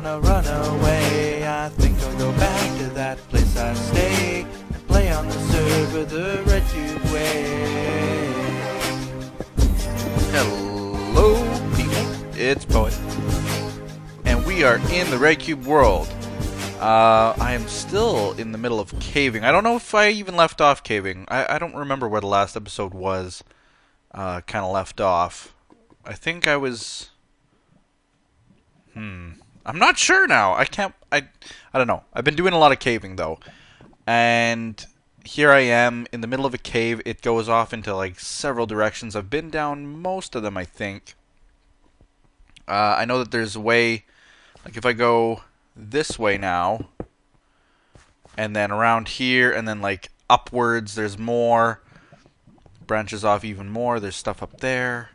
wanna run away. I think I'll go back to that place I stay and play on the server the Red Cube way. Hello, people. It's Poet, and we are in the Red Cube world. I am still in the middle of caving. I don't know if I even left off caving. I don't remember where the last episode was. Kind of left off. I think I was... I'm not sure now. I don't know. I've been doing a lot of caving, though. And here I am in the middle of a cave. It goes off into, like, several directions. I've been down most of them, I think. I know that there's a way... Like, if I go this way now, and then around here, and then, like, upwards, there's more. Branches off even more. There's stuff up there.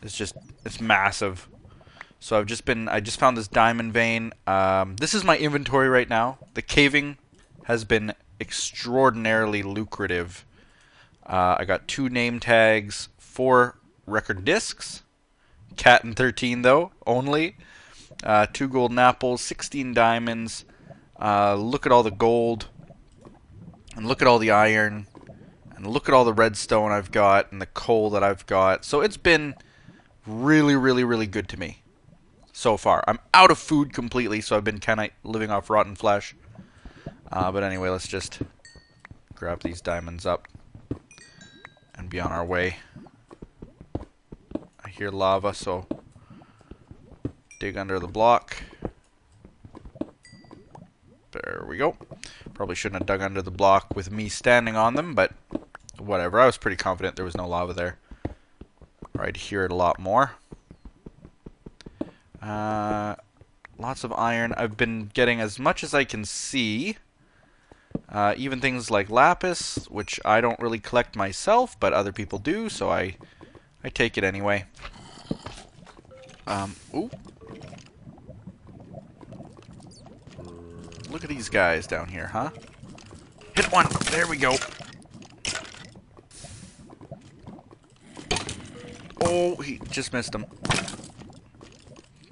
It's massive. So I just found this diamond vein. This is my inventory right now. The caving has been extraordinarily lucrative. I got 2 name tags, 4 record discs, cat and 13 though, only. 2 golden apples, 16 diamonds. Look at all the gold, and look at all the iron, and look at all the redstone I've got, and the coal that I've got. So it's been really, really, really good to me so far. I'm out of food completely, so I've been kind of living off rotten flesh. But anyway, let's just grab these diamonds up and be on our way. I hear lava, so dig under the block. There we go. Probably shouldn't have dug under the block with me standing on them, but whatever. I was pretty confident there was no lava there. Or I'd hear it a lot more. Lots of iron. I've been getting as much as I can see. Even things like lapis, which I don't really collect myself, but other people do, so I take it anyway. Ooh. Look at these guys down here, huh? Hit one! There we go! Oh, he just missed him.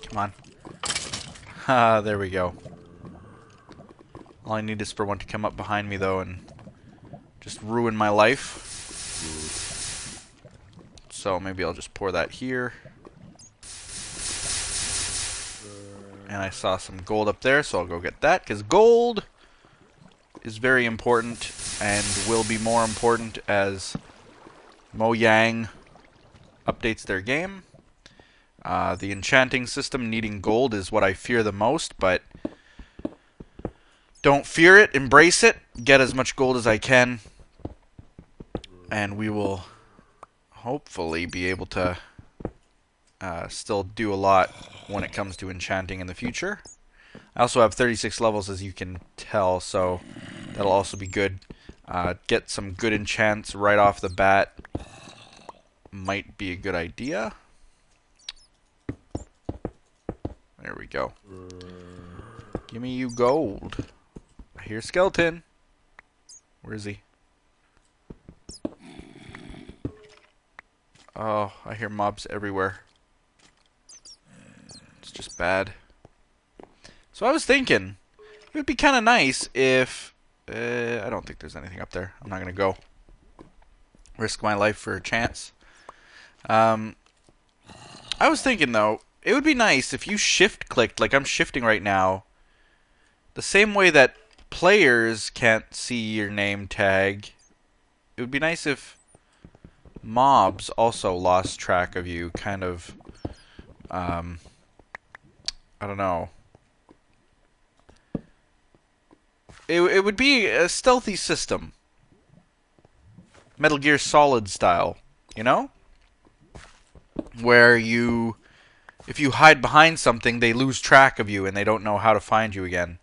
Come on. Ah, there we go. All I need is for one to come up behind me, though, and just ruin my life. So maybe I'll just pour that here. And I saw some gold up there, so I'll go get that, because gold is very important and will be more important as Mojang updates their game. The enchanting system needing gold is what I fear the most, but don't fear it, embrace it, get as much gold as I can, and we will hopefully be able to still do a lot when it comes to enchanting in the future. I also have 36 levels, as you can tell, so that'll also be good. Get some good enchants right off the bat might be a good idea. There we go. Give me you gold. I hear skeleton. Where is he? Oh, I hear mobs everywhere. It's just bad. So I was thinking, it would be kind of nice if... I don't think there's anything up there. I'm not going to go risk my life for a chance. I was thinking, though, it would be nice if you shift-clicked, like I'm shifting right now, the same way that players can't see your name tag. It would be nice if mobs also lost track of you, kind of, I don't know. It would be a stealthy system. Metal Gear Solid style, you know? Where you, if you hide behind something, they lose track of you and they don't know how to find you again.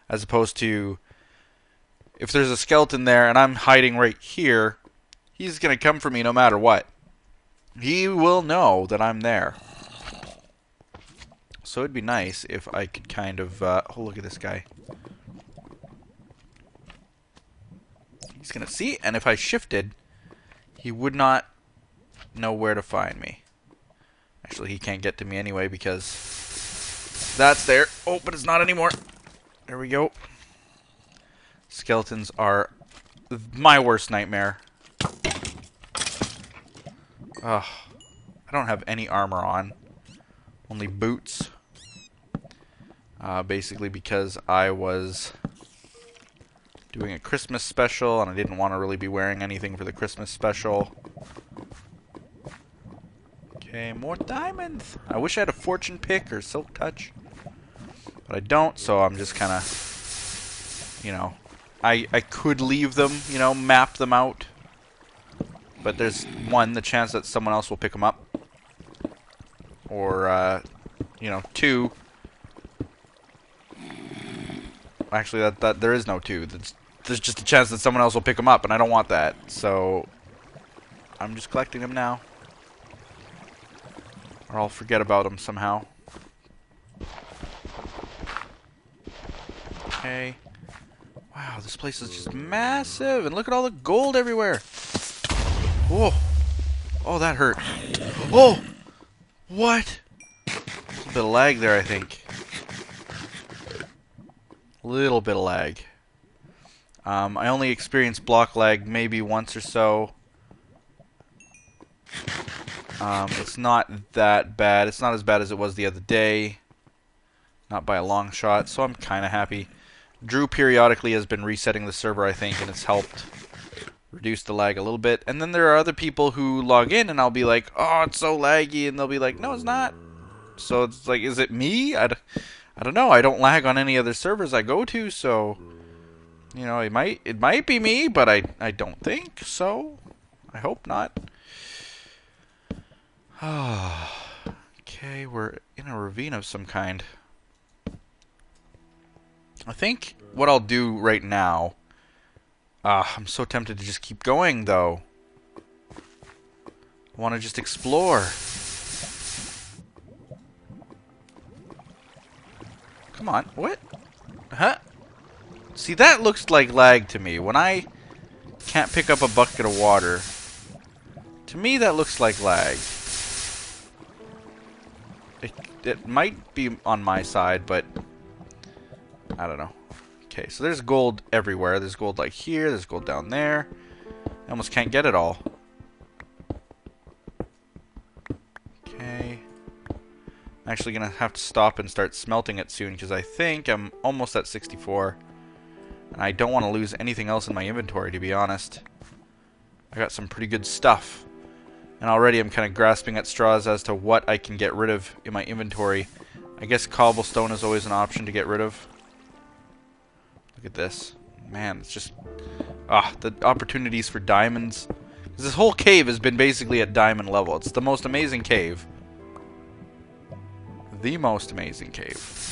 As opposed to, if there's a skeleton there and I'm hiding right here, he's going to come for me no matter what. He will know that I'm there. So it'd be nice if I could kind of, oh, look at this guy. He's going to see, and if I shifted, he would not know where to find me. Actually, he can't get to me anyway because That's there. Oh, but it's not anymore. There we go. Skeletons are my worst nightmare. Ugh. I don't have any armor on. Only boots. Basically because I was doing a Christmas special and I didn't want to really be wearing anything for the Christmas special. Okay, more diamonds. I wish I had a fortune pick or silk touch. But I don't, so I'm just kind of, you know, I could leave them, you know, map them out. But there's one, the chance that someone else will pick them up. Or, you know, two. Actually, that there is no two. There's just a chance that someone else will pick them up, and I don't want that. So, I'm just collecting them now. Or I'll forget about them somehow. Okay. Wow, this place is just massive, and look at all the gold everywhere. Whoa. Oh, that hurt. Oh! What? A bit of lag there, I think. Little bit of lag. I only experienced block lag maybe once or so. It's not that bad. It's not as bad as it was the other day. Not by a long shot, so I'm kind of happy. Drew periodically has been resetting the server, I think, and it's helped reduce the lag a little bit. And then there are other people who log in, and I'll be like, oh, it's so laggy, and they'll be like, no, it's not. So it's like, is it me? I don't know. I don't lag on any other servers I go to, so you know, it might be me, but I don't think so. I hope not. Okay, we're in a ravine of some kind. I think what I'll do right now. I'm so tempted to just keep going, though. I want to just explore. Come on, what? Huh? See, that looks like lag to me. When I can't pick up a bucket of water, to me that looks like lag. It might be on my side, but I don't know. Okay, so there's gold everywhere. There's gold like here, there's gold down there. I almost can't get it all. Okay. I'm actually gonna have to stop and start smelting it soon because I think I'm almost at 64. And I don't want to lose anything else in my inventory, to be honest. I got some pretty good stuff. And already I'm kind of grasping at straws as to what I can get rid of in my inventory. I guess cobblestone is always an option to get rid of. Look at this. Man, it's just... the opportunities for diamonds. This whole cave has been basically at diamond level. It's the most amazing cave. The most amazing cave.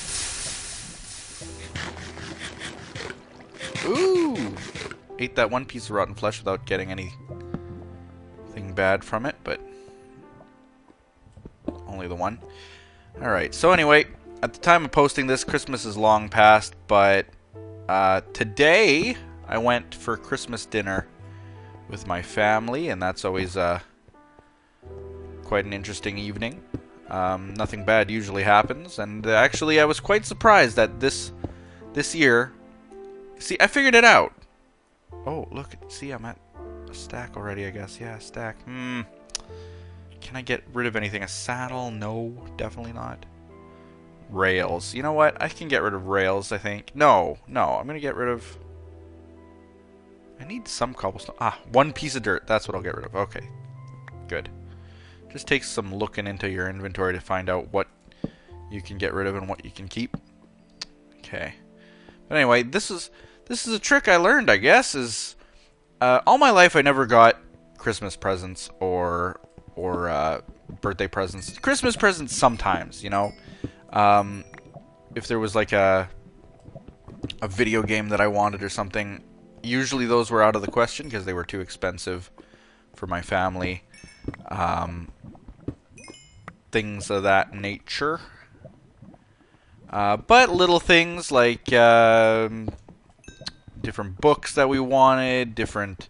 Ooh! Ate that one piece of rotten flesh without getting anything bad from it, but only the one. Alright, so anyway, at the time of posting this, Christmas is long past, but today I went for Christmas dinner with my family, and that's always quite an interesting evening. Nothing bad usually happens, and actually I was quite surprised that this year... See, I figured it out. Oh, look, see, I'm at a stack already, I guess. Yeah, stack. Can I get rid of anything? A saddle? No, definitely not. Rails. You know what? I can get rid of rails, I think. No, I'm going to get rid of... I need some cobblestone. One piece of dirt. That's what I'll get rid of. Okay, good. Just takes some looking into your inventory to find out what you can get rid of and what you can keep. Okay. But anyway, this is a trick I learned, I guess, is all my life I never got Christmas presents or birthday presents. Christmas presents sometimes, you know. If there was like a video game that I wanted or something, usually those were out of the question because they were too expensive for my family. Things of that nature. But little things like different books that we wanted, different...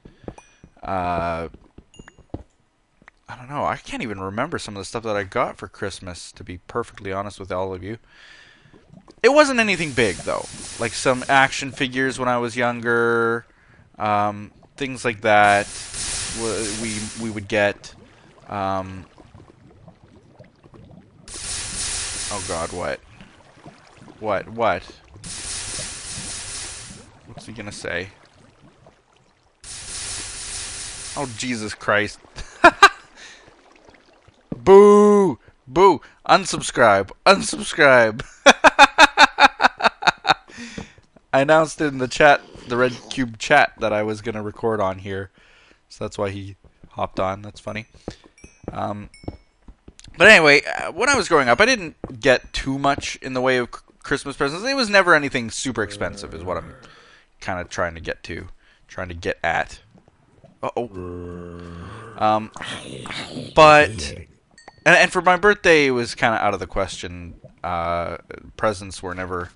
I don't know, I can't even remember some of the stuff that I got for Christmas, to be perfectly honest with all of you. It wasn't anything big, though. Like some action figures when I was younger, things like that. We would get. Oh God, what? What? What's he gonna say? Oh Jesus Christ! Boo! Boo! Unsubscribe! Unsubscribe! I announced in the chat, the Red Cube chat, that I was gonna record on here, so that's why he hopped on. That's funny. But anyway, when I was growing up, I didn't get too much in the way of Christmas presents. It was never anything super expensive, is what I'm kind of trying to get at. But and for my birthday, it was kind of out of the question. Presents were never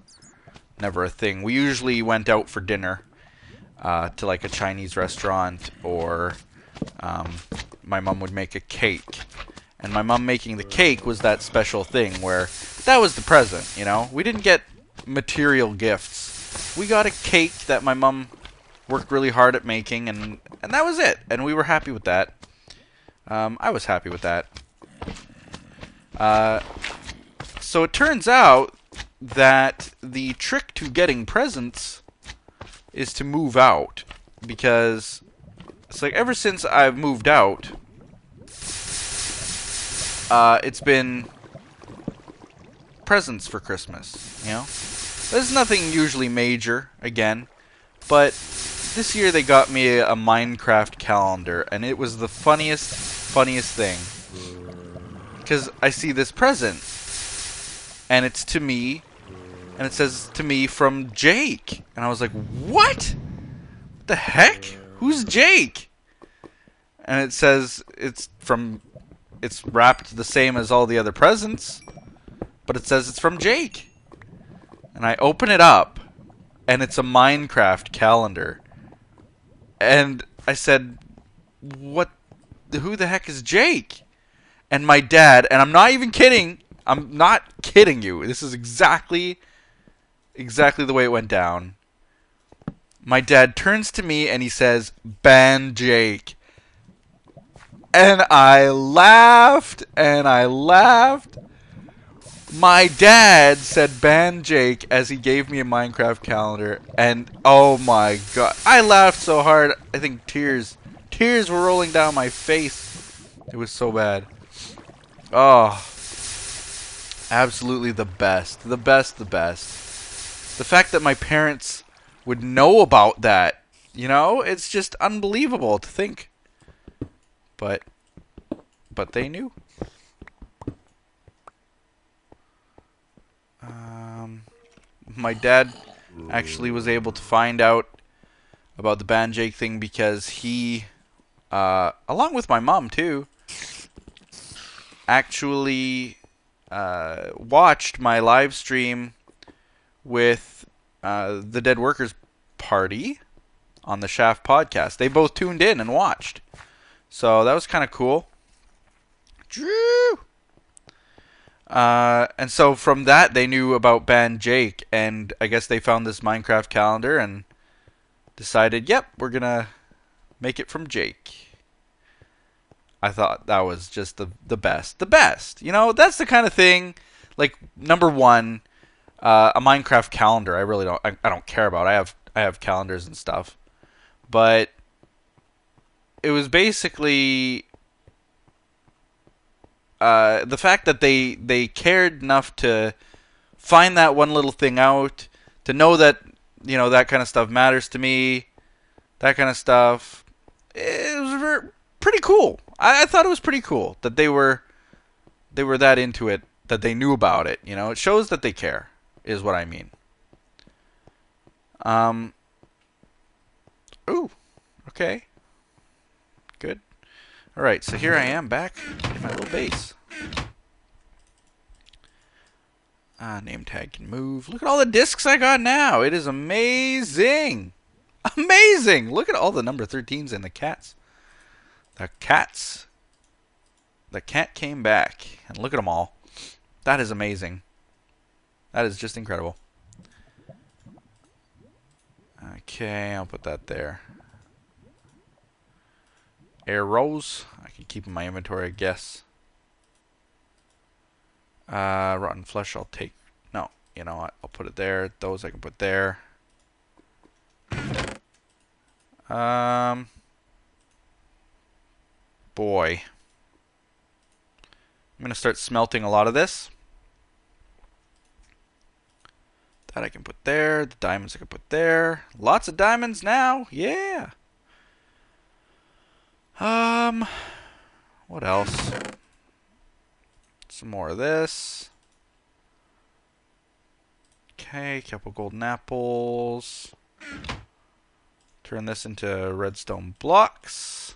a thing. We usually went out for dinner to like a Chinese restaurant, or my mom would make a cake. And my mom making the cake was that special thing where that was the present, you know? We didn't get material gifts. We got a cake that my mom worked really hard at making, and that was it. And we were happy with that. I was happy with that. So it turns out that the trick to getting presents is to move out. Because it's like ever since I've moved out, it's been presents for Christmas, you know? There's nothing usually major, again, but this year they got me a Minecraft calendar, and it was the funniest thing. Because I see this present, and it's to me, and it says to me from Jake. And I was like, what? What the heck? Who's Jake? And it says it's wrapped the same as all the other presents, but it says it's from Jake. And I open it up, and it's a Minecraft calendar. And I said, who the heck is Jake? And my dad, and I'm not even kidding, I'm not kidding you, this is exactly the way it went down. My dad turns to me and he says, "Ban Jake." And I laughed, and I laughed. My dad said "Ban Jake" as he gave me a Minecraft calendar, and oh my God, I laughed so hard, I think tears were rolling down my face. It was so bad. Oh, absolutely the best. The best. The fact that my parents would know about that, you know, it's just unbelievable to think. But they knew. My dad actually was able to find out about the Ban Jake thing because he, along with my mom too, actually watched my live stream with the Dead Workers Party on the Shaft podcast. They both tuned in and watched. So that was kind of cool. Drew! And so from that, they knew about Ban Jake, and I guess they found this Minecraft calendar and decided, yep, we're gonna make it from Jake. I thought that was just the best. The best! You know, that's the kind of thing, like, number one, a Minecraft calendar, I really don't, I don't care about. I have calendars and stuff. But it was basically the fact that they cared enough to find that one little thing out, to know that, you know, that kind of stuff matters to me, that kind of stuff. It was pretty cool. I thought it was pretty cool that they were that into it, that they knew about it. You know, it shows that they care, is what I mean. Ooh, okay, good. All right, so here I am back in my little base. Name tag can move. Look at all the discs I got now. It is amazing. Amazing. Look at all the number 13s and the cats. The cat came back. And look at them all. That is amazing. That is just incredible. Okay, I'll put that there. Arrows. I can keep in my inventory, I guess. Rotten flesh I'll take. No, you know what? I'll put it there. Those I can put there. Boy. I'm going to start smelting a lot of this. That I can put there. The diamonds I can put there. Lots of diamonds now. Yeah. What else? Some more of this. Okay, couple golden apples. Turn this into redstone blocks.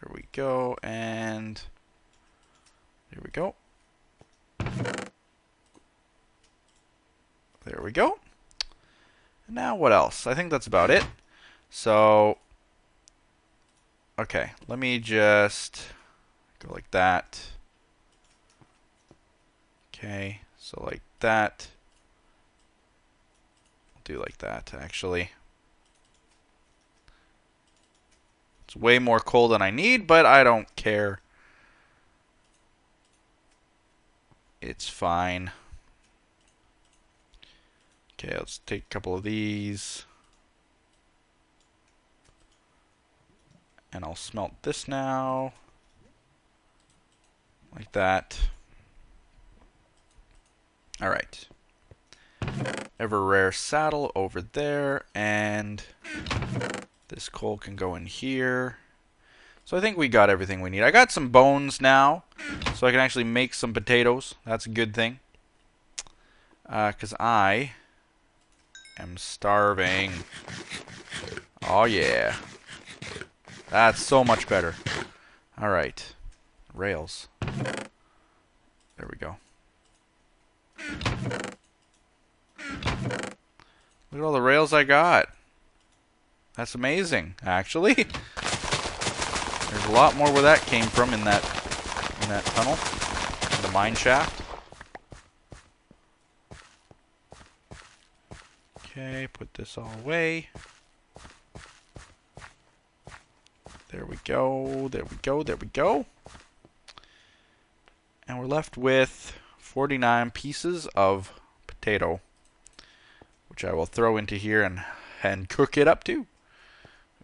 There we go, and here we go. There we go. And now what else? I think that's about it. So, okay, let me just go like that. Okay, so like that. I'll do like that, actually. It's way more coal than I need, but I don't care. It's fine. Okay, let's take a couple of these. And I'll smelt this now. Like that. Alright. Ever rare saddle over there, and this coal can go in here. So I think we got everything we need. I got some bones now, so I can actually make some potatoes. That's a good thing. Because I am starving. Oh yeah. That's so much better. Alright. Rails. There we go. Look at all the rails I got. That's amazing, actually. There's a lot more where that came from in that tunnel. In the mine shaft. Okay, put this all away. There we go, there we go, there we go. And we're left with 49 pieces of potato, which I will throw into here and cook it up too.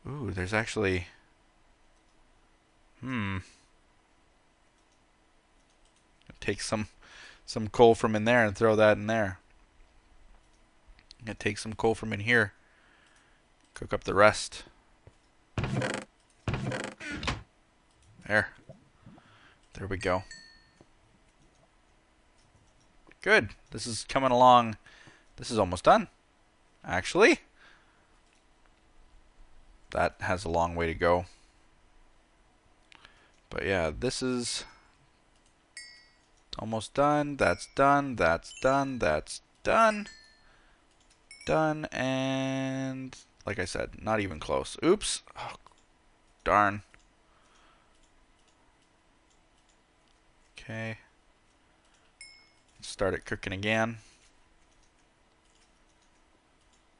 Ooh, there's actually... Take some coal from in there and throw that in there. I'm gonna take some coal from in here. Cook up the rest. There. There we go. Good. This is coming along. This is almost done. Actually. That has a long way to go. But yeah, this is almost done. That's done. That's done. That's done. Done. And like I said, not even close. Oops. Oh, darn. Okay. Start it cooking again.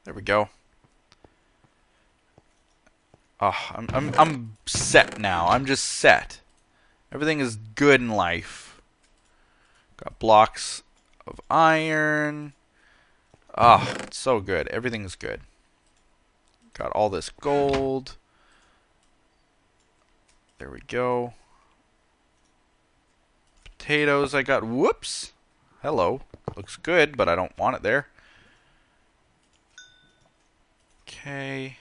There we go. Oh, I'm set now. I'm just set. Everything is good in life. Got blocks of iron. Ah, it's so good. Everything's good. Got all this gold. There we go. Potatoes I got. Whoops. Hello. Looks good, but I don't want it there. Okay.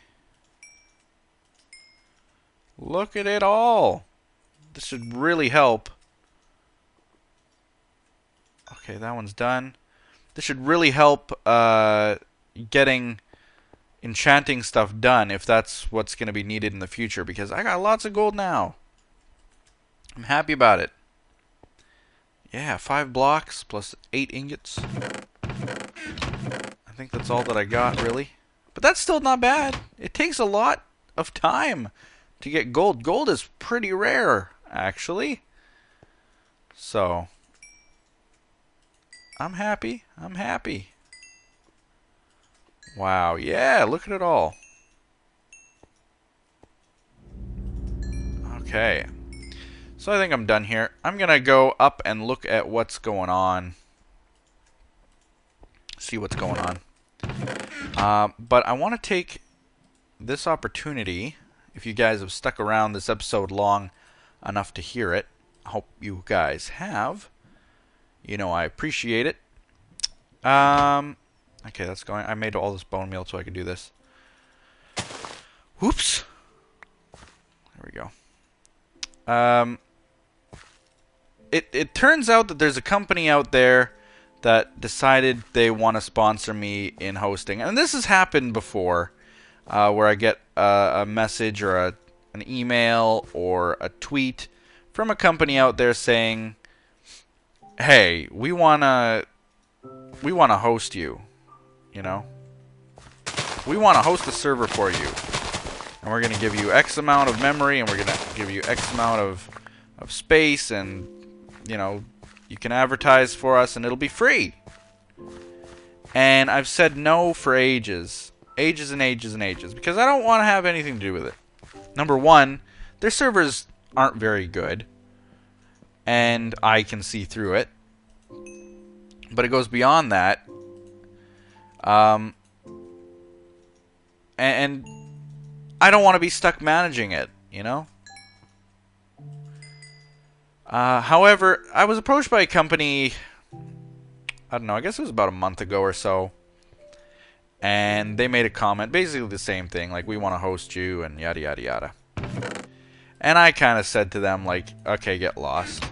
Look at it all. This should really help. Okay, that one's done. This should really help getting enchanting stuff done if that's what's going to be needed in the future, because I got lots of gold now. I'm happy about it. Yeah, 5 blocks plus 8 ingots. I think that's all that I got, really. But that's still not bad. It takes a lot of time to get gold. Gold is pretty rare, actually. So, I'm happy. I'm happy. Wow, yeah, look at it all. Okay. So I think I'm done here. I'm gonna go up and look at what's going on. See what's going on. But I want to take this opportunity, if you guys have stuck around this episode long enough to hear it, I hope you guys have. You know I appreciate it. Okay, that's going. I made all this bone meal so I could do this. Whoops. There we go. It turns out that there's a company out there that decided they want to sponsor me in hosting, and this has happened before, where I get a message or an email or a tweet from a company out there saying, "Hey, we wanna host you. You know, we want to host a server for you, and we're gonna give you X amount of memory, and we're gonna give you X amount of space, and you know, you can advertise for us, and it'll be free." And I've said no for ages, ages and ages and ages, because I don't want to have anything to do with it. Number one, their servers aren't very good, and I can see through it. But it goes beyond that. And I don't want to be stuck managing it, you know? However, I was approached by a company, I don't know, I guess it was about a month ago or so. And they made a comment, basically the same thing, like, we want to host you, and yada yada yada. And I kind of said to them, like, okay, get lost.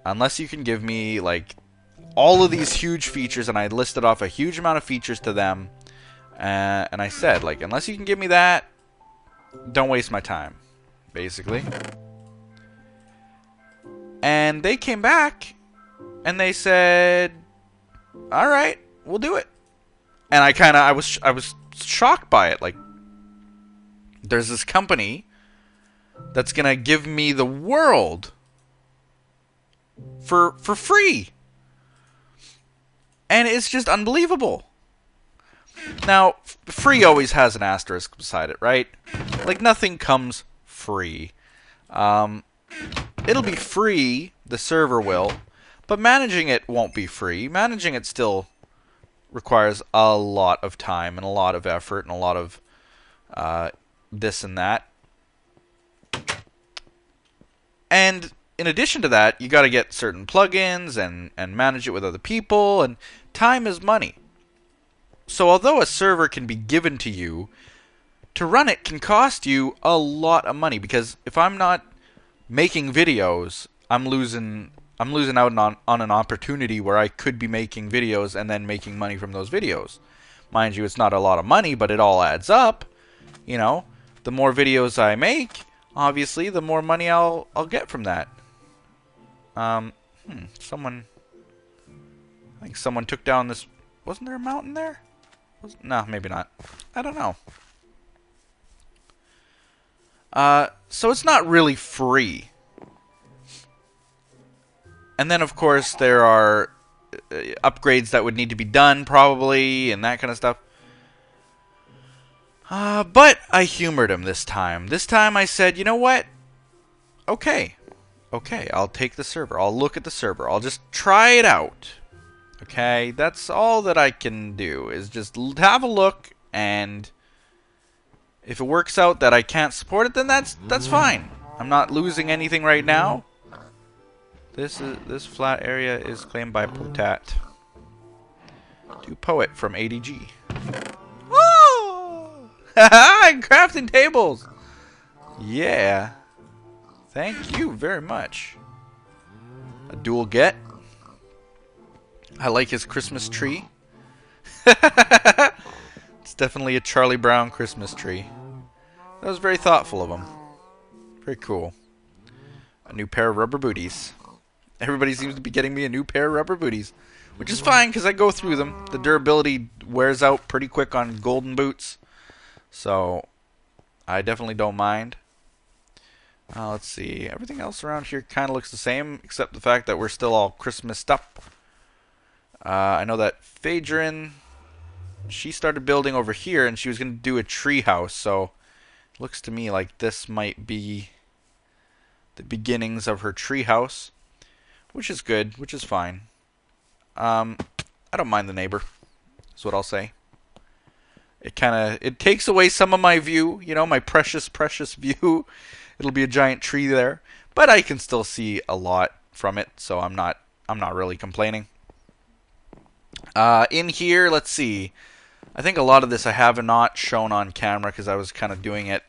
Unless you can give me, like, all of these huge features, and I listed off a huge amount of features to them, and I said, like, unless you can give me that, don't waste my time, basically. And they came back, and they said, all right, we'll do it. And I was shocked by it. Like, there's this company that's gonna give me the world for free. And it's just unbelievable. Now, free always has an asterisk beside it, right? Like, nothing comes free. It'll be free, the server will, but managing it won't be free. Managing it still requires a lot of time and a lot of effort and a lot of this and that. And in addition to that, you got to get certain plugins and manage it with other people, and time is money. So although a server can be given to you, to run it can cost you a lot of money, because if I'm not making videos, I'm losing out on an opportunity where I could be making videos and then making money from those videos. Mind you, it's not a lot of money, but it all adds up. You know, the more videos I make, obviously, the more money I'll get from that. Someone, I think someone took down this. Wasn't there a mountain there? No, maybe not. I don't know. So it's not really free. And then, of course, there are upgrades that would need to be done, probably, and that kind of stuff. But I humored him this time. This time I said, you know what? Okay. Okay, I'll take the server. I'll look at the server. I'll just try it out. Okay? That's all that I can do, is just have a look, and if it works out that I can't support it, then that's fine. I'm not losing anything right now. This flat area is claimed by Potat. To Poet from ADG. Oh! Haha! Crafting tables! Yeah. Thank you very much. A dual get. I like his Christmas tree. It's definitely a Charlie Brown Christmas tree. That was very thoughtful of him. Very cool. A new pair of rubber booties. Everybody seems to be getting me a new pair of rubber booties, which is fine because I go through them. The durability wears out pretty quick on golden boots, so I definitely don't mind. Let's see. Everything else around here kind of looks the same, except the fact that we're still all Christmased up. I know that Phaedron, she started building over here, and she was going to do a tree house, so it looks to me like this might be the beginnings of her tree house, which is good, which is fine. I don't mind the neighbor, is what I'll say. It takes away some of my view, you know, my precious, precious view. It'll be a giant tree there, but I can still see a lot from it, so I'm not really complaining. In here, let's see. I think a lot of this I have not shown on camera because I was kind of doing it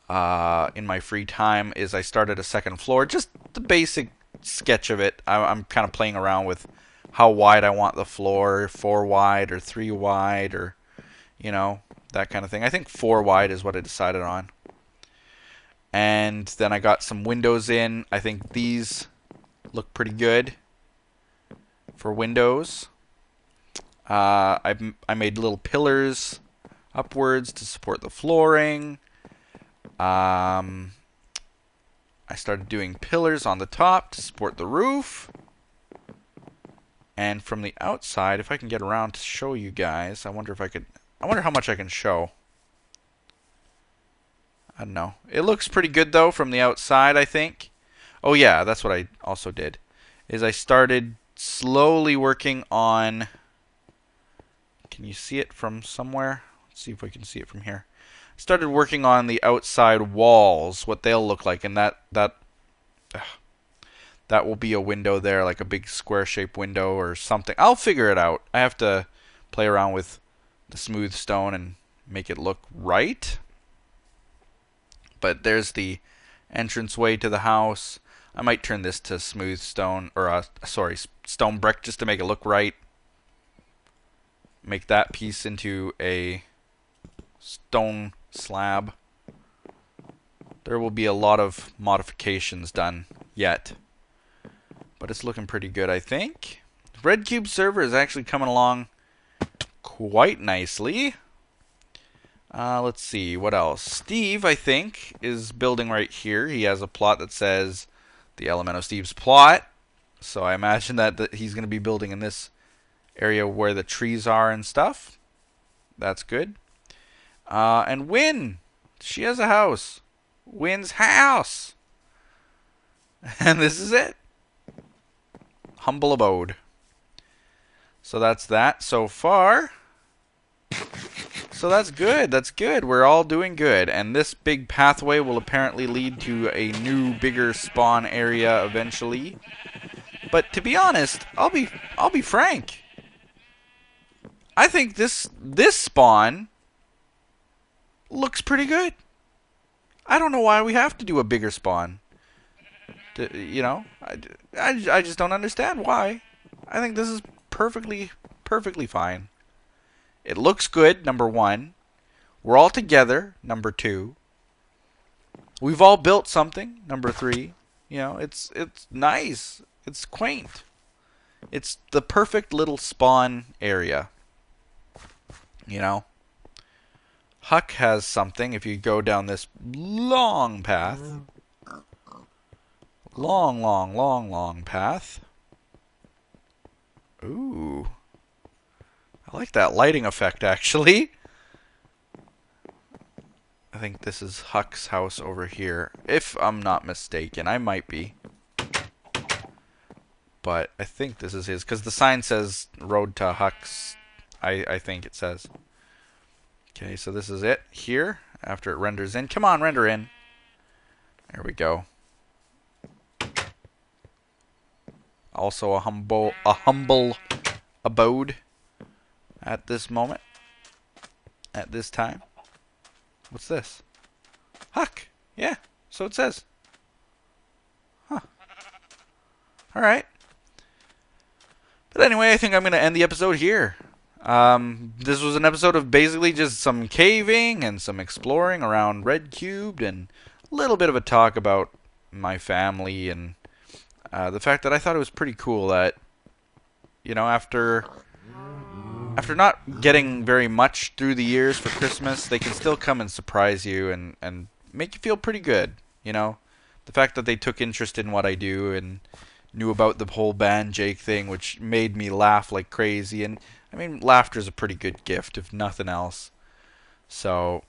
in my free time. Is I started a second floor, just the basic sketch of it. I'm kind of playing around with how wide I want the floor, 4 wide or 3 wide, or you know, that kind of thing. I think 4 wide is what I decided on. And then I got some windows in. I think these look pretty good for windows. I made little pillars upwards to support the flooring. I started doing pillars on the top to support the roof. And from the outside, if I can get around to show you guys, I wonder how much I can show. I don't know. It looks pretty good though from the outside, I think. Oh yeah, that's what I also did. Is I started slowly working on... Can you see it from somewhere? Let's see if we can see it from here. Started working on the outside walls, what they'll look like, and that will be a window there, like a big square-shaped window or something. I'll figure it out. I have to play around with the smooth stone and make it look right. But there's the entranceway to the house. I might turn this to smooth stone, or sorry, stone brick, just to make it look right. Make that piece into a stone slab. There will be a lot of modifications done yet, but it's looking pretty good, I think. Red Cube server is actually coming along quite nicely. Let's see, what else? Steve, I think, is building right here. He has a plot that says the Elemento Steve's plot. So I imagine that he's going to be building in this area where the trees are and stuff. That's good. And Win, she has a house. Win's house. And this is it. Humble abode. So that's that so far. So that's good. That's good. We're all doing good. And this big pathway will apparently lead to a new, bigger spawn area eventually. But to be honest, I'll be frank. I think this spawn looks pretty good. I don't know why we have to do a bigger spawn. You know, I just don't understand why. I think this is perfectly fine. It looks good, number 1. We're all together, number 2. We've all built something, number 3. You know, it's nice. It's quaint. It's the perfect little spawn area. You know? Huck has something if you go down this long path. Long path. Ooh. I like that lighting effect, actually. I think this is Huck's house over here. If I'm not mistaken. I might be. But I think this is his. Because the sign says Road to Huck's. I think it says. Okay, so this is it here. After it renders in. Come on, render in. There we go. Also a humble abode. At this moment. At this time. What's this? Huck! Yeah, so it says. Huh. Alright. But anyway, I think I'm going to end the episode here. This was an episode of basically just some caving and some exploring around Red Cubed and a little bit of a talk about my family and the fact that I thought it was pretty cool that, you know, after not getting very much through the years for Christmas, they can still come and surprise you and make you feel pretty good, you know? The fact that they took interest in what I do and, knew about the whole band Jake thing, which made me laugh like crazy. And I mean, laughter is a pretty good gift, if nothing else. So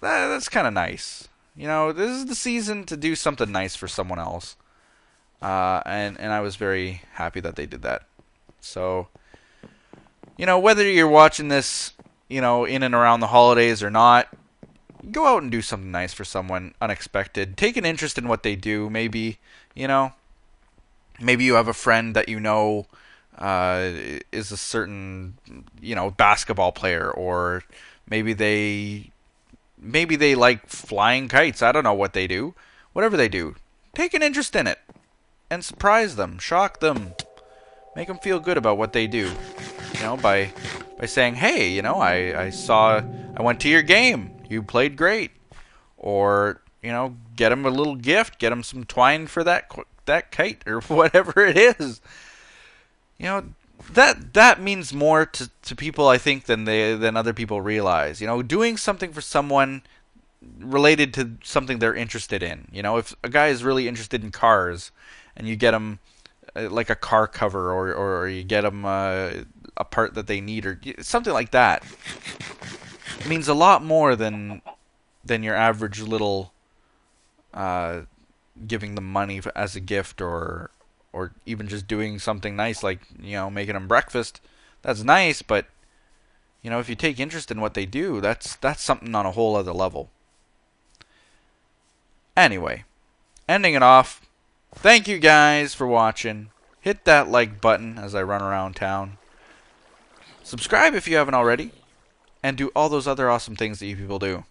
that's kind of nice. You know, this is the season to do something nice for someone else. And I was very happy that they did that. So, you know, whether you're watching this, you know, in and around the holidays or not, go out and do something nice for someone unexpected. Take an interest in what they do. Maybe, you know, maybe you have a friend that you know is a certain, you know, basketball player, or maybe they like flying kites. I don't know what they do. Whatever they do, take an interest in it and surprise them, shock them, make them feel good about what they do. You know, by saying, "Hey, you know, I went to your game. You played great." Or, you know, get them a little gift, get them some twine for that kite or whatever it is. You know, that means more to people, I think, than other people realize. You know, doing something for someone related to something they're interested in. You know, if a guy is really interested in cars and you get him like a car cover, or you get them a part that they need, or something like that, it means a lot more than your average little giving them money as a gift, or even just doing something nice like, you know, making them breakfast. That's nice, but you know, if you take interest in what they do, that's something on a whole other level. Anyway, ending it off. Thank you guys for watching. Hit that like button as I run around town. Subscribe if you haven't already. And do all those other awesome things that you people do.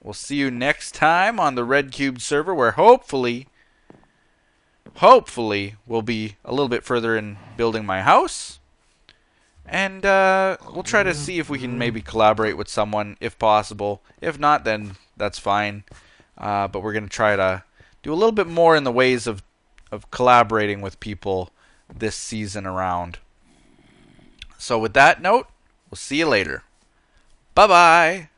We'll see you next time on the Red Cubed server, where hopefully we'll be a little bit further in building my house. And we'll try to see if we can maybe collaborate with someone, if possible. If not, then that's fine. But we're going to try to do a little bit more in the ways of collaborating with people this season around. So with that note, we'll see you later. Bye-bye.